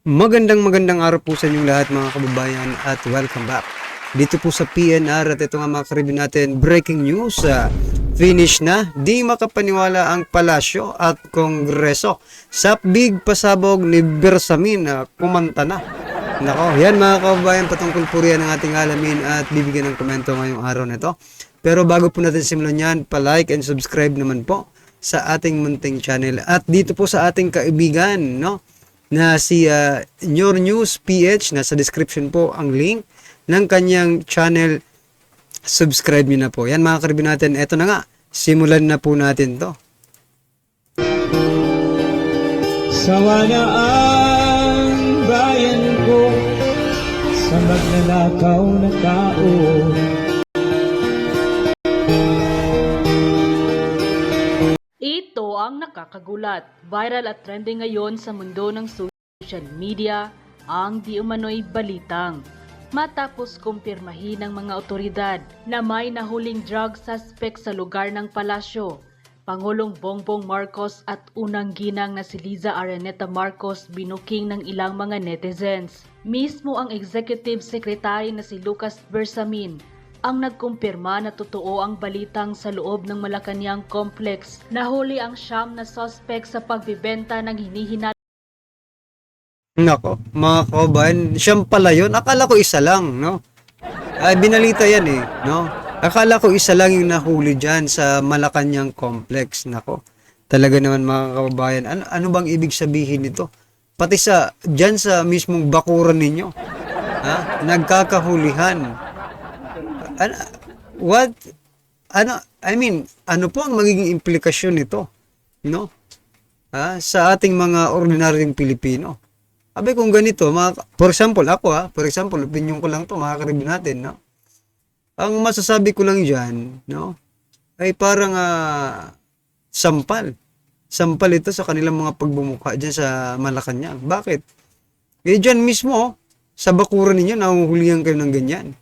Magandang araw po sa inyong lahat mga kababayan at welcome back dito po sa PNR. At ito nga mga karibin natin, breaking news, finish na, di makapaniwala ang palasyo at kongreso sa big pasabog ni Bersamin, kumanta na. Nako, yan mga kababayan, patungkol po riyan ang ating alamin at bibigyan ng komento ngayong araw na ito. Pero bago po natin simulan yan, pa-like and subscribe naman po sa ating munting channel at dito po sa ating kaibigan, no? Na si Your News PH, nasa description po ang link ng kanyang channel. Subscribe nyo na po. Yan mga karibin natin, eto na nga, simulan na po natin to. Sawa na ang bayan ko sa magnanakaw na tao. Ito ang nakakagulat. Viral at trending ngayon sa mundo ng social media ang di umano'y balitang. Matapos kumpirmahin ng mga otoridad na may nahuling drug suspect sa lugar ng palasyo, Pangulong Bongbong Marcos at unang ginang na si Liza Araneta Marcos binuking ng ilang mga netizens. Mismo ang Executive Secretary na si Lucas Bersamin ang nagkumpirma na totoo ang balitang sa loob ng Malacañang Complex na huli ang siyam na suspect sa pagbibenta ng hinihinal. Nako, mga kababayan, siyang pala yun. Akala ko isa lang, no? Ay, binalita yan eh, no? Akala ko isa lang yung nahuli dyan sa Malacañang Complex. Nako, talaga naman mga kababayan, ano bang ibig sabihin nito? Pati dyan sa mismong bakuran ninyo, ha? Nagkakahulihan. Ano po ang magiging implikasyon nito, no? Sa ating mga ordinaryong Pilipino. Abe kung ganito, for example, opinion ko lang to, mga karibin natin, no? Ang masasabi ko lang diyan, no, ay parang sampal. Sampal ito sa kanilang mga pagbumukha diyan sa Malacañang. Bakit? Diyan mismo, sa bakuran ninyo, nahuhulihan kayo ng ganyan.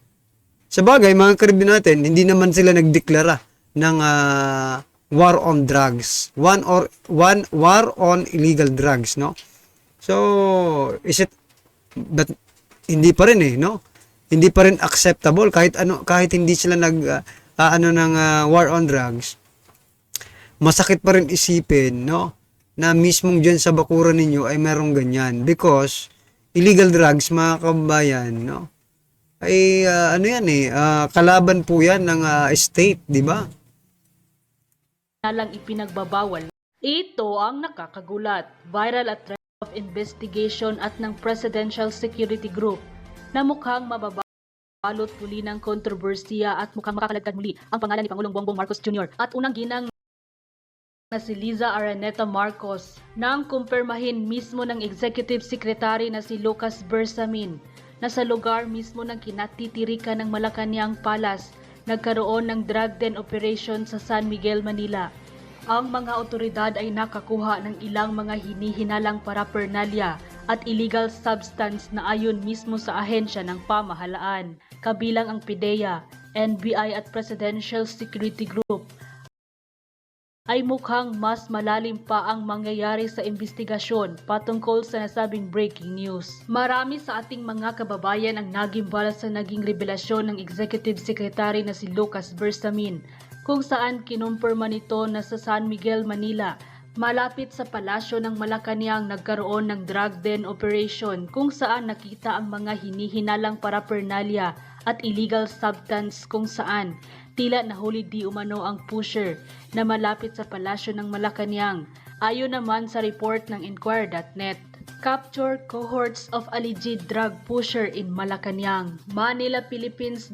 Sa bagay, mga karibin natin, hindi naman sila nagdeklara ng war on drugs. War on illegal drugs, no? So, but hindi pa rin no? Hindi pa rin acceptable kahit hindi sila ng war on drugs. Masakit pa rin isipin, no? Na mismong diyan sa bakuran ninyo ay merong ganyan because illegal drugs, mga kababayan, no? Ay kalaban po yan ng state, di ba? Lang ipinagbabawal. Ito ang nakakagulat. Viral at trend of investigation at ng Presidential Security Group na mukhang mababalot muli ng kontrobersiya at mukhang makakalagkan muli ang pangalan ni Pangulong Bongbong Marcos Jr. at unang ginang na si Liza Araneta Marcos nang kumpirmahin mismo ng Executive Secretary na si Lucas Bersamin na sa lugar mismo ng kinatitirikan ng Malacañang Palace, nagkaroon ng drug den operation sa San Miguel, Manila. Ang mga otoridad ay nakakuha ng ilang mga hinihinalang paraphernalia at illegal substance na ayon mismo sa ahensya ng pamahalaan, kabilang ang PIDEA, NBI at Presidential Security Group. Ay mukhang mas malalim pa ang mangyayari sa investigasyon patungkol sa nasabing breaking news. Marami sa ating mga kababayan ang nagimbal sa naging revelasyon ng Executive Secretary na si Lucas Bersamin, kung saan kinumpirma nito na sa San Miguel, Manila, malapit sa palasyo ng Malacañang nagkaroon ng drug den operation kung saan nakita ang mga hinihinalang paraphernalia at illegal substance kung saan tila nahuli di umano ang pusher na malapit sa palasyo ng Malacañang. Ayon naman sa report ng Inquirer.net, capture cohorts of alleged drug pusher in Malacañang, Manila, Philippines.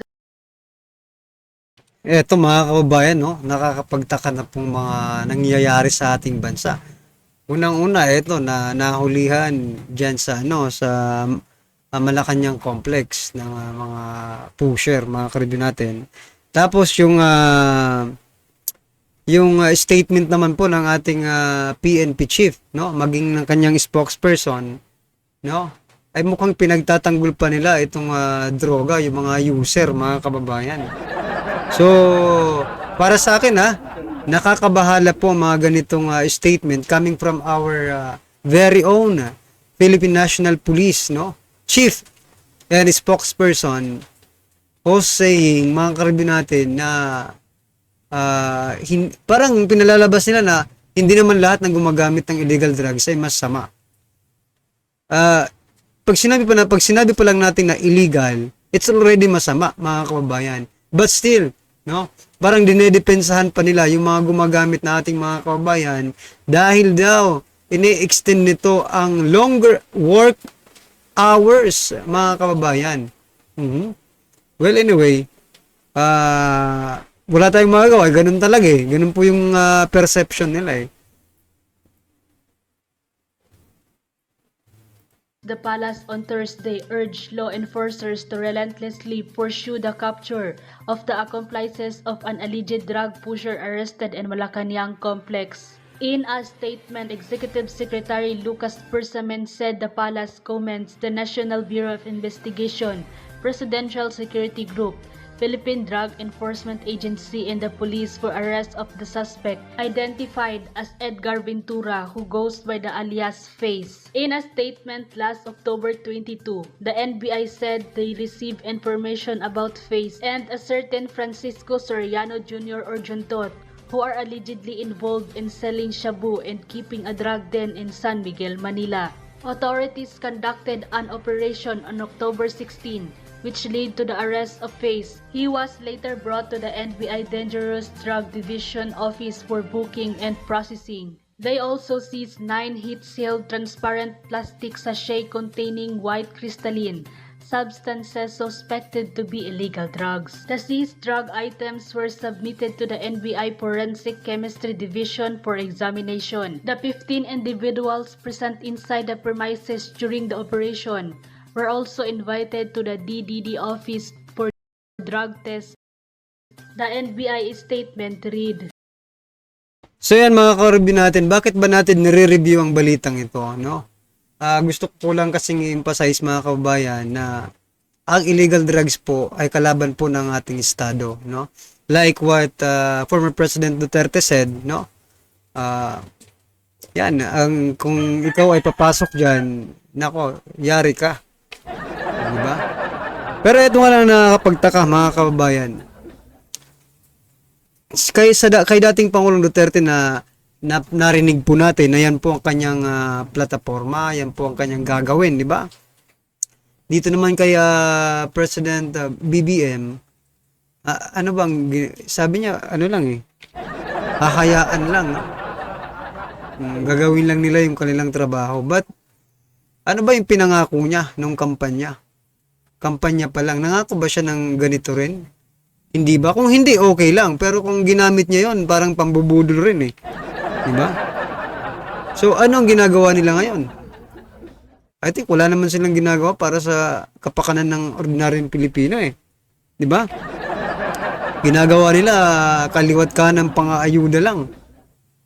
Eto mga kababayan, no, nakakapagtaka na pong mga nangyayari sa ating bansa. Unang-una, eto na nahulihan diyan sa Malacañang Complex ng mga pusher, mga karibin natin. Tapos yung statement naman po ng ating PNP chief, no, maging ng kanyang spokesperson, no, ay mukhang pinagtatanggol pa nila itong droga, yung mga user, mga kababayan. So, para sa akin nakakabahala po mga ganitong statement coming from our very own Philippine National Police, no? Chief and spokesperson was saying, mga karibin natin, na parang pinalalabas nila na hindi naman lahat ng gumagamit ng illegal drugs ay masama. Pag sinabi pa lang natin na illegal, it's already masama, mga kababayan. But still, no? Parang dinedepensahan pa nila yung mga gumagamit na ating mga kababayan dahil daw ini-extend nito ang longer work hours, mga kababayan. Well, anyway, wala tayong magagawa. Ganun talaga eh. Ganun po yung perception nila eh. The palace on Thursday urged law enforcers to relentlessly pursue the capture of the accomplices of an alleged drug pusher arrested in Malacanang complex. In a statement, Executive Secretary Lucas Bersamin said the palace commends the National Bureau of Investigation, Presidential Security Group, Philippine Drug Enforcement Agency, and the police for arrest of the suspect, identified as Edgar Ventura, who goes by the alias Face. In a statement last October 22, the NBI said they received information about Face and a certain Francisco Soriano Jr. or Juntot, who are allegedly involved in selling shabu and keeping a drug den in San Miguel, Manila. Authorities conducted an operation on October 16, which led to the arrest of Face. He was later brought to the NBI Dangerous Drug Division office for booking and processing. They also seized 9 heat-sealed transparent plastic sachet containing white crystalline substances suspected to be illegal drugs. The seized drug items were submitted to the NBI Forensic Chemistry Division for examination. The 15 individuals present inside the premises during the operation were also invited to the DDD office for drug tests. The NBI statement read. So yan mga karibin natin, bakit ba natin nire-review ang balitang ito, no? Gusto ko lang kasing i-emphasize mga kababayan na ang illegal drugs po ay kalaban po ng ating estado, no? Like what former President Duterte said, no? Yan, kung ikaw ay papasok diyan, nako, yari ka. Diba? Pero ito nga lang nakakapagtaka mga kababayan. Kay dating Pangulong Duterte na narinig po natin na yan po ang kanyang plataforma, yan po ang kanyang gagawin, di ba? Dito naman kay President BBM, ano bang, sabi niya, ano lang eh, hahayaan lang. Gagawin lang nila yung kanilang trabaho. But, ano ba yung pinangako niya nung kampanya? Kampanya pa lang, nangako ba siya ng ganito rin? Hindi ba? Kung hindi, okay lang. Pero kung ginamit niya yon parang pambubudol rin eh. Diba? So, ano ang ginagawa nila ngayon? I think wala naman silang ginagawa para sa kapakanan ng ordinaryong Pilipino eh. Diba? Ginagawa nila kaliwat kanan pang-aayuda lang.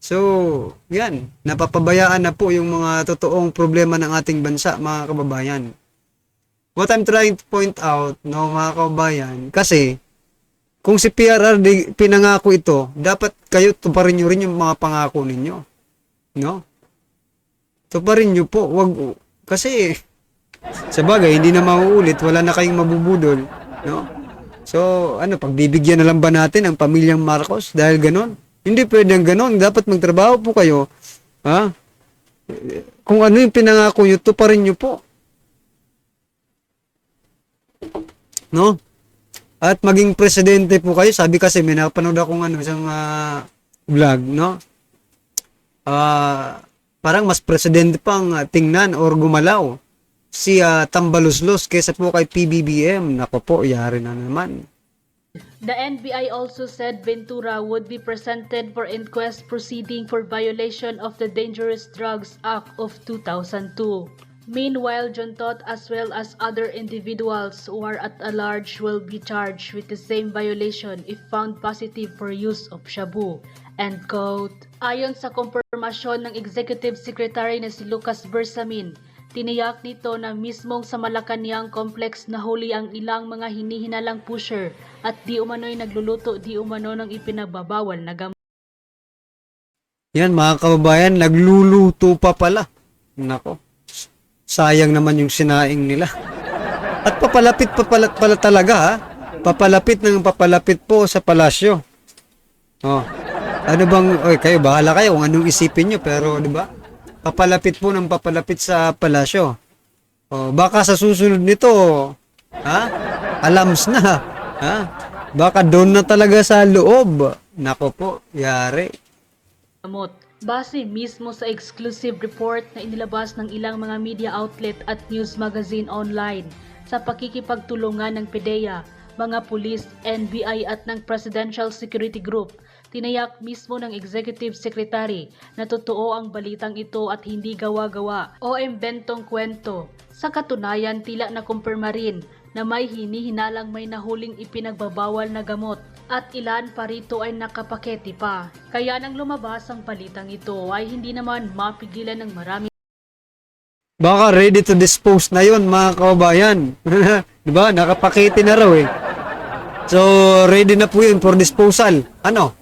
So, yan. Napapabayaan na po yung mga totoong problema ng ating bansa, mga kababayan. What I'm trying to point out, no, mga kababayan, kasi kung si PRRD pinangako ito, dapat kayo tuparin nyo rin yung mga pangako ninyo. No? Tuparin nyo po. Wag, kasi, sa bagay, hindi na mauulit. Wala na kayong mabubudol. No? So, pagbibigyan na lang ba natin ang pamilyang Marcos dahil ganon? Hindi pwedeng ganon. Dapat magtrabaho po kayo. Ha? Kung ano yung pinangako nyo, tuparin nyo po. No? At maging presidente po kayo, sabi kasi may napanood akong isang vlog, no? Parang mas presidente pang tingnan or gumalaw si Tambaluslos kaysa po kay PBBM. Nako po, yari na naman. The NBI also said Ventura would be presented for inquest proceeding for violation of the Dangerous Drugs Act of 2002. Meanwhile, Juntot as well as other individuals who are at large will be charged with the same violation if found positive for use of shabu. End quote. Ayon sa kumpirmasyon ng Executive Secretary na si Lucas Bersamin, tiniyak nito na mismong sa Malacanang complex na huli ang ilang mga hinihinalang pusher at di umano'y nagluluto di umano ng ipinagbabawal na gamot. Yan mga kababayan, nagluluto pa pala. Nako. Sayang naman yung sinaing nila. At papalapit pala talaga ha. Papalapit ng papalapit po sa palasyo. Oh. Ano bang, oy, kayo bahala kayo kung anong isipin nyo, pero di ba? Papalapit po ng papalapit sa palasyo. Oh, baka sa susunod nito, ha? Alams na, ha? Baka doon na talaga sa loob. Nako po, yari. Gamot. Base mismo sa exclusive report na inilabas ng ilang mga media outlet at news magazine online sa pakikipagtulungan ng PDEA, mga pulis, NBI at ng Presidential Security Group, tinayak mismo ng Executive Secretary na totoo ang balitang ito at hindi gawa-gawa o embentong kwento. Sa katunayan, tila na kumpirma rin na may hinihinalang may nahuling ipinagbabawal na gamot at ilan pa rito ay nakapakete pa. Kaya nang lumabas ang balitang ito ay hindi naman mapigilan ng marami. Baka ready to dispose na yon mga kababayan. Diba? Nakapakete na raw eh. So, ready na po yun for disposal. Ano?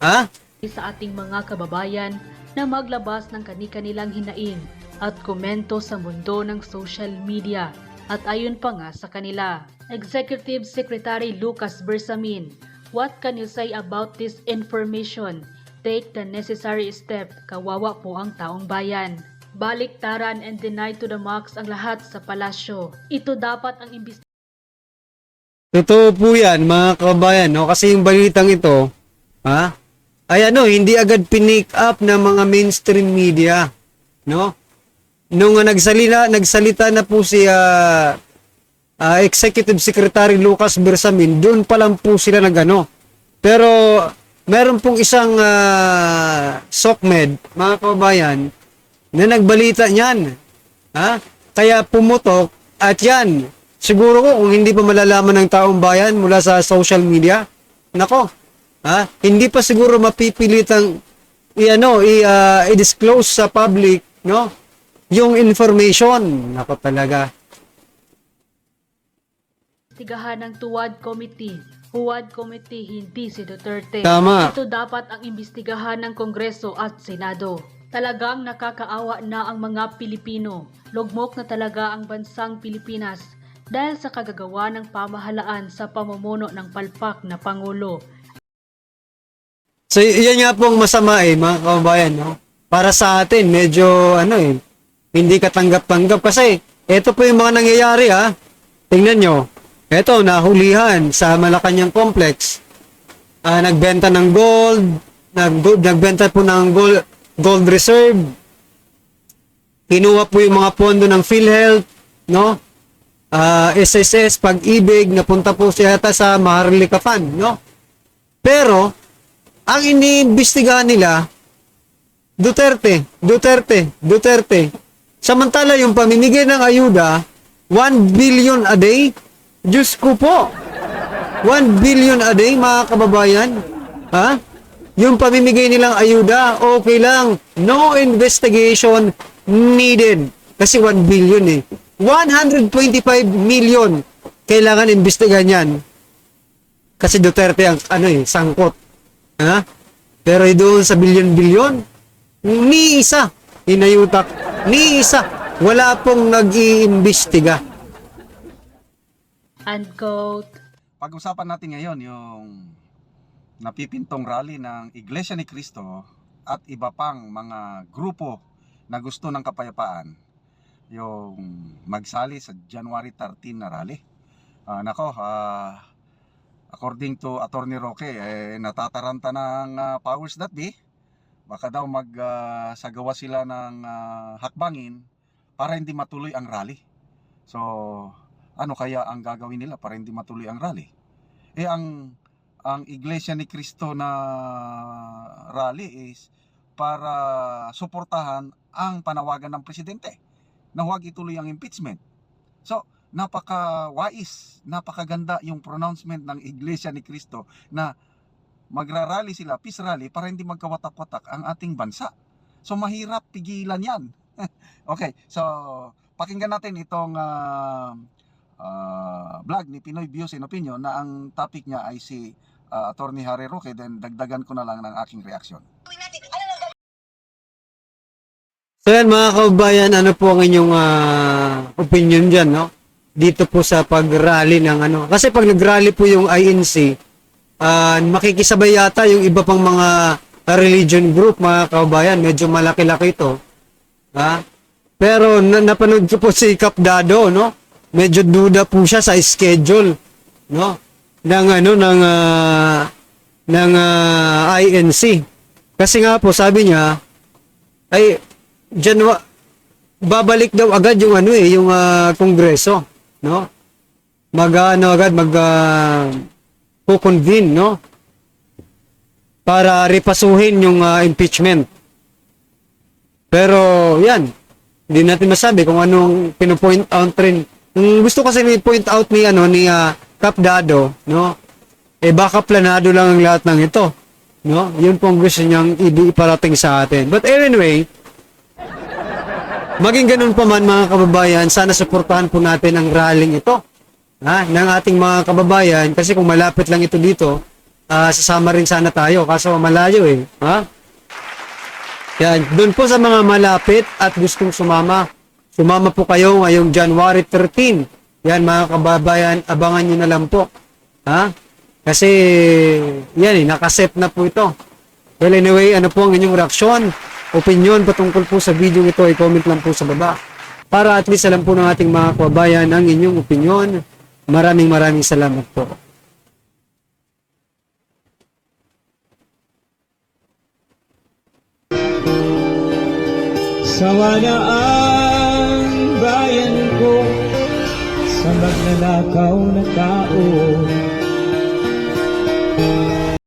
Ha? Sa ating mga kababayan na maglabas ng kani-kanilang hinaing at komento sa mundo ng social media. At ayon pa nga sa kanila, Executive Secretary Lucas Bersamin, what can you say about this information? Take the necessary step, kawawa po ang taong bayan. Baliktaran and deny to the max ang lahat sa palasyo. Ito dapat ang imbestigahan. Totoo po yan mga kababayan. No? Kasi yung balitang ito, ha? Ay ano, hindi agad pinick up ng mga mainstream media. No? Nung nagsalita na po si Executive Secretary Lucas Bersamin, doon pa lang po sila nagano. Pero meron pong isang SOCMED, mga kababayan, na nagbalita niyan. Ha? Kaya pumutok at yan. Siguro ko kung hindi pa malalaman ng taong bayan mula sa social media, nako, ha? Hindi pa siguro mapipilitang i-disclose sa public, no? Yung information, nako talaga. Investigahan ng Huwad Committee, hindi si Duterte. Tama. Ito dapat ang imbestigahan ng Kongreso at Senado. Talagang nakakaawa na ang mga Pilipino. Lugmok na talaga ang bansang Pilipinas dahil sa kagagawa ng pamahalaan sa pamumuno ng palpak na Pangulo. So, yan nga pong masama mga kababayan, no? Para sa atin, medyo, hindi katanggap-tanggap kasi, ito po yung mga nangyayari, ha? Tingnan nyo, ito, nahulihan sa Malacanang Complex, nagbenta ng gold, nagbenta po ng gold reserve, kinuha po yung mga pondo ng PhilHealth, no? SSS, Pag-ibig, napunta po siya sa Maharlika Fund, no? Pero, ang iniimbestigahan nila, Duterte. Samantala, yung pamimigay ng ayuda, 1 billion a day, Diyos ko po, 1 billion a day, mga kababayan, ha? Yung pamimigay nilang ayuda, okay lang, no investigation needed, kasi 1 billion 125 million, kailangan imbestigahan yan, kasi Duterte ang, sangkot, ha? Pero doon sa bilyon-bilyon, ni isa, inayutak, ni isa, wala pong nag-iimbestiga. Unquote. Pag-usapan natin ngayon yung napipintong rally ng Iglesia ni Cristo at iba pang mga grupo na gusto ng kapayapaan, yung magsali sa January 13 na rally. According to Attorney Roque, natataranta ng powers that be. Baka daw magsagawa sila ng hakbangin para hindi matuloy ang rally. So, ano kaya ang gagawin nila para hindi matuloy ang rally? Ang Iglesia ni Cristo na rally is para suportahan ang panawagan ng presidente na huwag ituloy ang impeachment. So, napaka-wise, napakaganda yung pronouncement ng Iglesia ni Cristo na magrarally sila, peace rally, para hindi magkawatak-watak ang ating bansa. So, mahirap pigilan yan. Okay, so, pakinggan natin itong vlog ni Pinoy Views and Opinion na ang topic niya ay si Attorney Harry Roque, then dagdagan ko na lang ng aking reaksyon. So So yan mga kababayan, ano po ang inyong opinion dyan, no? Dito po sa pag-rally ng ano. Kasi pag nag-rally po yung INC, makikisabay yata yung iba pang mga religion group, mga kababayan. Medyo malaki-laki ito. Ha? Pero napanood ko po si Kap Dado, no? Medyo duda po siya sa schedule, no? Ng INC. Kasi nga po sabi niya ay babalik daw agad yung yung kongreso, no? Kukonvene, no? Para repasuhin yung impeachment. Pero yan, hindi natin masabi kung anong pino-point out rin. Yung gusto kasi ni-point out ni Kap Dado, no? Baka planado lang ang lahat ng ito, no? Yun po ang gusto niyang iparating sa atin. But anyway, maging ganun pa man mga kababayan, sana suportahan po natin ang rallying ito, ng ating mga kababayan, kasi kung malapit lang ito dito, sasama rin sana tayo, kaso malayo ha? Yan, doon po sa mga malapit at gustong sumama po kayo ngayong January 13. Yan mga kababayan, abangan nyo na lang po. Ha? Kasi, yan nakaset na po ito. Well anyway, ano po ang inyong reaksyon, opinion patungkol po sa video ito, i-comment lang po sa baba. Para at least alam po ng ating mga kababayan ang inyong opinion. Maraming salamat po. Sawa na ang bayan ko sa magnanakaw na tao.